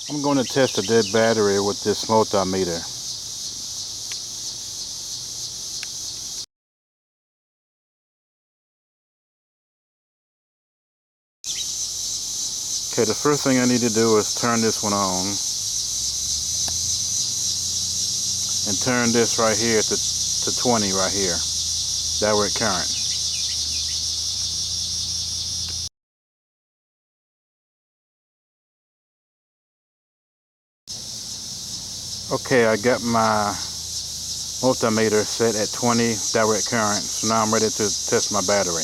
I'm going to test a dead battery with this multimeter. Okay, the first thing I need to do is turn this one on and turn this right here to 20 right here, direct current. Okay, I got my multimeter set at 20 direct current, so now I'm ready to test my battery.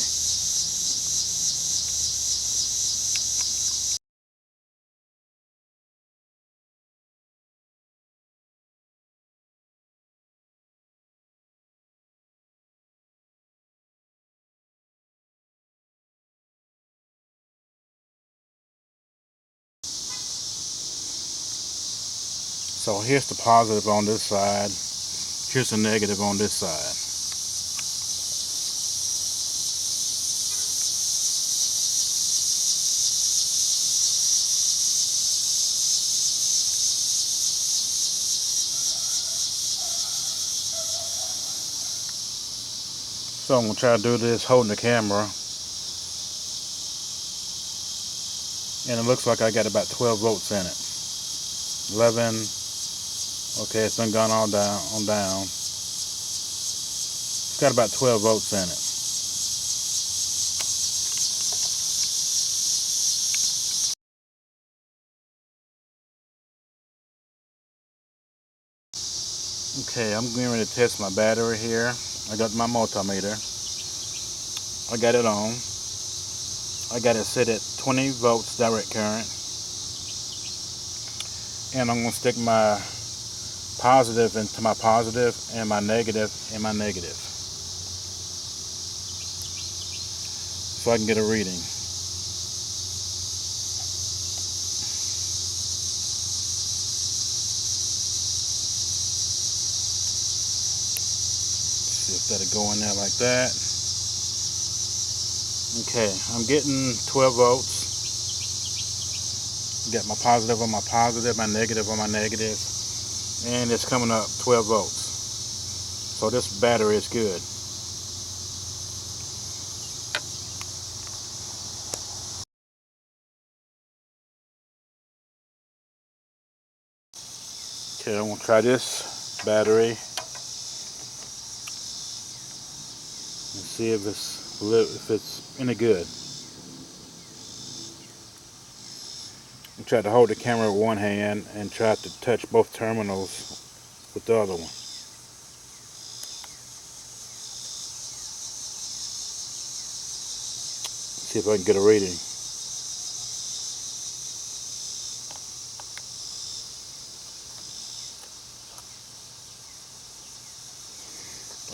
So here's the positive on this side, here's the negative on this side. So I'm going to try to do this holding the camera, and it looks like I got about 12 volts in it. 11, okay, it's been gone all down. It's got about 12 volts in it. Okay, I'm getting ready to test my battery here. I got my multimeter. I got it on. I got it set at 20 volts direct current. And I'm going to stick my positive into my positive and my negative in my negative, so I can get a reading. See if that'll go in there like that. Okay, I'm getting 12 volts. Got my positive on my positive, my negative on my negative, and it's coming up 12 volts. So this battery is good. Okay, I'm gonna try this battery and see if it's any good. I tried to hold the camera with one hand and tried to touch both terminals with the other one. See if I can get a reading.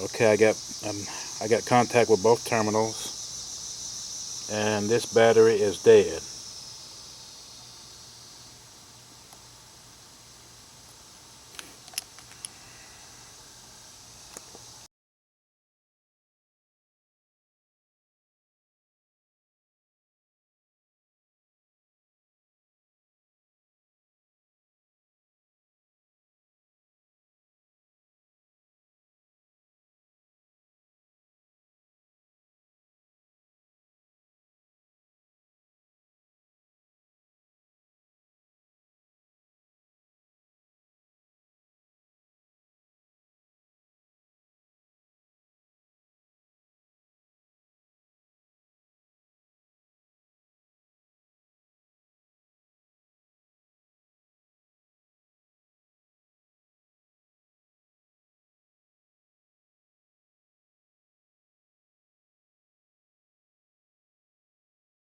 Okay, I got contact with both terminals, and this battery is dead.